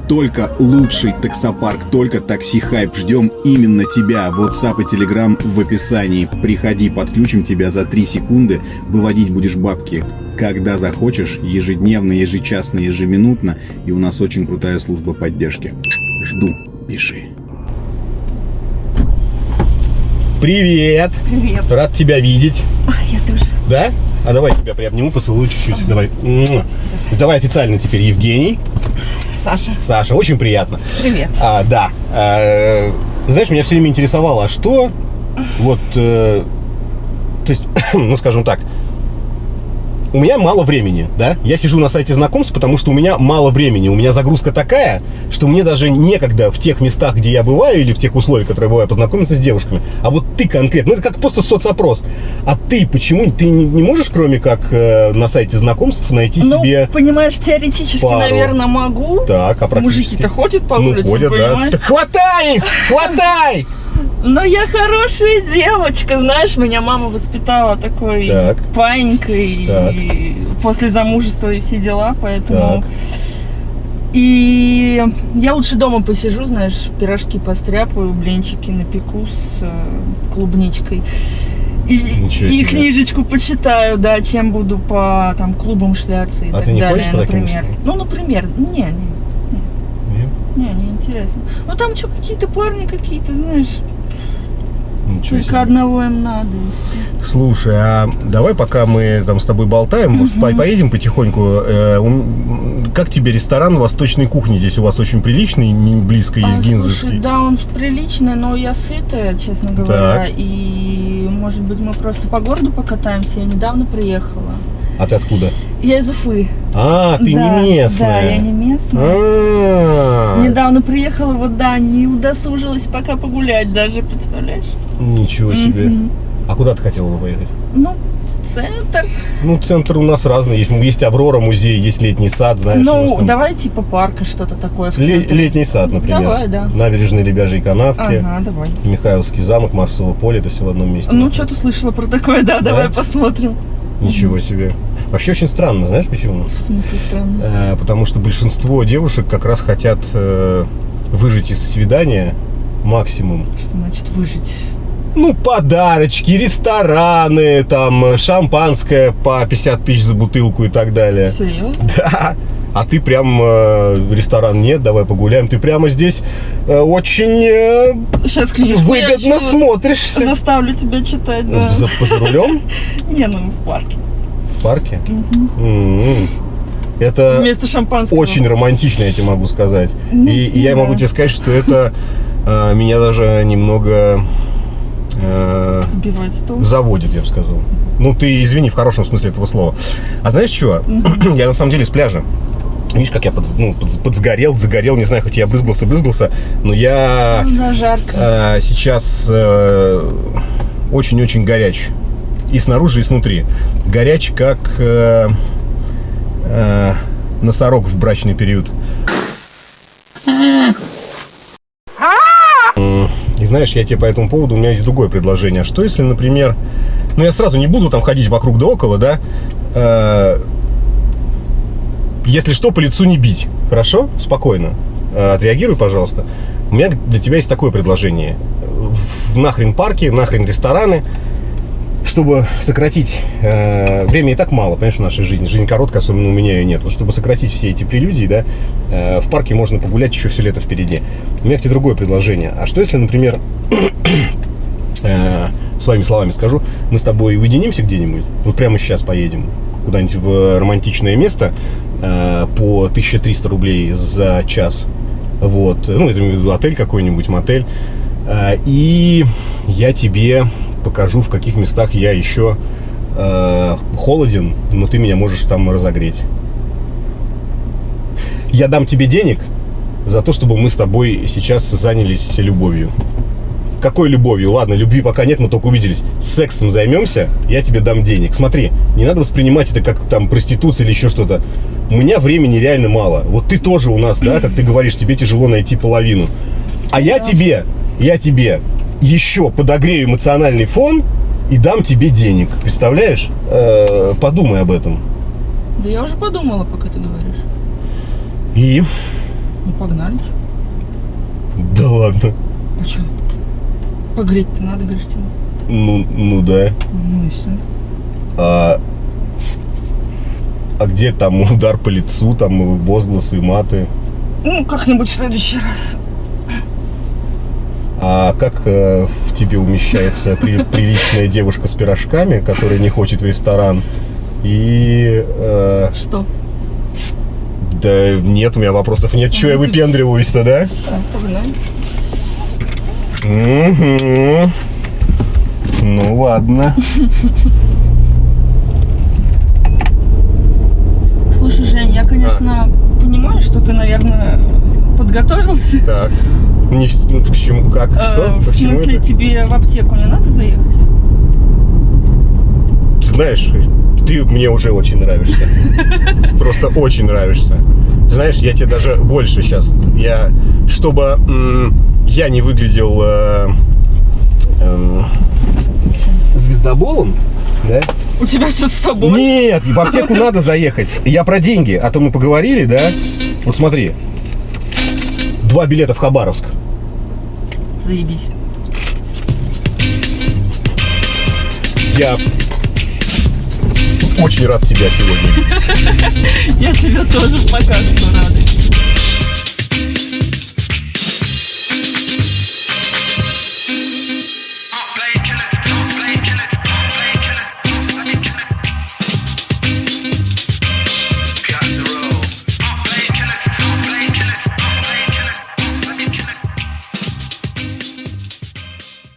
Только лучший таксопарк, только Такси Хайп. Ждем именно тебя. WhatsApp и Telegram в описании. Приходи, подключим тебя за 3 секунды. Выводить будешь бабки, когда захочешь, ежедневно, ежечасно, ежеминутно. И у нас очень крутая служба поддержки. Жду. Пиши. Привет! Привет. Рад тебя видеть. Я тоже. Да? А давай тебя приобниму, поцелую чуть-чуть. Давай. Давай официально теперь Евгений. Саша. Саша, очень приятно. Привет. Да. Знаешь, меня все время интересовало, а что вот, то есть, ну скажем так, у меня мало времени, да? Я сижу на сайте знакомств, потому что у меня мало времени. У меня загрузка такая, что мне даже некогда в тех местах, где я бываю, или в тех условиях, которые я бываю, познакомиться с девушками. А вот ты конкретно, ну это как просто соцопрос. А ты почему? Ты не можешь, кроме как на сайте знакомств, найти себе... Ну, понимаешь, теоретически, пару. наверное, могу. Так, а практически? Мужики-то ходят по улице, ходят, понимаешь? да. Так хватай их! Хватай! Но я хорошая девочка, знаешь, меня мама воспитала такой Так. паинькой Так. и после замужества и все дела, поэтому... Так. И я лучше дома посижу, знаешь, пирожки постряпаю, блинчики напеку с клубничкой. Ничего И себе. книжечку почитаю, да, чем буду по там клубам шляться и А так ты не далее, ходишь по таким например. местам? Ну, например, Нет? не интересно. Ну там что, какие-то парни какие-то, знаешь, Ничего только себе. одного им надо и все. Слушай, а давай пока мы там с тобой болтаем, может, поедем потихоньку. Как тебе ресторан восточной кухни? Здесь у вас очень приличный, не близко есть Слушай, Гинзовский. да, он приличный, но я сытая, честно говоря. И, может быть, мы просто по городу покатаемся. Я недавно приехала. А ты откуда? Я из Уфы. А, ты Да, не местная. Да, я не местная. А, Недавно приехала, вот да, не удосужилась пока погулять даже, представляешь? Ничего себе. Мгм. А куда ты хотела бы поехать? Ну, центр. Ну, центр у нас разный. Есть Аврора музей, есть летний сад, знаешь. у нас Ну, там давай типа парка, что-то такое в центре. Летний сад, например. Давай, да. Набережные Лебяжьей канавки, Ага, давай. Михайловский замок, Марсово поле, это все в одном месте. Ну, что-то слышала про такое, да, давай посмотрим. Ничего себе. Вообще очень странно, знаешь почему? В смысле странно? Потому что большинство девушек как раз хотят выжить из свидания максимум. Что значит выжить? Ну, подарочки, рестораны, там, шампанское по 50 тысяч за бутылку и так далее. Серьезно? Да. А ты прям, ресторан нет, давай погуляем. Ты прямо здесь очень Сейчас книжку выгодно я смотришься. заставлю тебя читать, да. За рулем? Не, ну в парке. В парке? Это Вместо шампанского. очень романтично, я тебе могу сказать. Ну, И я да. могу тебе сказать, что это меня даже немного Сбивать стол. заводит, я бы сказал. Ну, ты извини, в хорошем смысле этого слова. А знаешь что? Я на самом деле с пляжа. Видишь, как я загорел, не знаю, хоть я брызгался, но я Да, жарко. сейчас очень-очень горяч. И снаружи, и снутри. Горяч, как носорог в брачный период. И знаешь, я тебе по этому поводу, у меня есть другое предложение. А что если, например, ну я сразу не буду там ходить вокруг да около, да? Если что, по лицу не бить. Хорошо? Спокойно. Отреагируй, пожалуйста. У меня для тебя есть такое предложение. Нахрен парки, нахрен рестораны. Чтобы сократить, время и так мало, понимаешь, в нашей жизни. Жизнь короткая, особенно у меня ее нет. Вот чтобы сократить все эти прелюдии, да, в парке можно погулять еще все лето впереди. У меня к тебе другое предложение. А что если, например, своими словами скажу, мы с тобой уединимся где-нибудь, вот прямо сейчас поедем куда-нибудь в романтичное место по 1300 рублей за час. Вот, ну, это отель какой-нибудь, мотель. И я тебе покажу, в каких местах я еще холоден, но ты меня можешь там разогреть. Я дам тебе денег за то, чтобы мы с тобой сейчас занялись любовью. Какой любовью? Ладно, любви пока нет, мы только увиделись. Сексом займемся, я тебе дам денег. Смотри, не надо воспринимать это как там проституция или еще что-то. У меня времени реально мало. Вот ты тоже у нас, да, как ты говоришь, тебе тяжело найти половину. А я тебе еще подогрею эмоциональный фон и дам тебе денег. Представляешь? Подумай об этом. Да я уже подумала, пока ты говоришь. И Ну, погнали. Чё? Да ладно. А что? Погреть-то надо, говоришь, тебе? Ну да. Ну и все. А где там удар по лицу, там возгласы, маты? Ну, как-нибудь в следующий раз. А как в тебе умещается приличная девушка с пирожками, которая не хочет в ресторан? И... Что? Да нет, у меня вопросов нет. Чего я выпендриваюсь-то, да? Так, погнали. Угу. Ну ладно. Слушай, Жень, я, конечно, понимаю, что ты, наверное, подготовился. Так. К чему? Как? Что? В Почему смысле, это? тебе в аптеку не надо заехать? Знаешь, ты мне уже очень нравишься. Просто очень нравишься. Знаешь, я тебе даже больше сейчас. Чтобы я не выглядел звездоболом, да? У тебя все с собой? Нет, в аптеку надо заехать. Я про деньги, а то мы поговорили, да? Вот смотри. 2 билета в Хабаровск. Заебись. Я очень рад тебя сегодня видеть. Я тебя тоже пока что рада.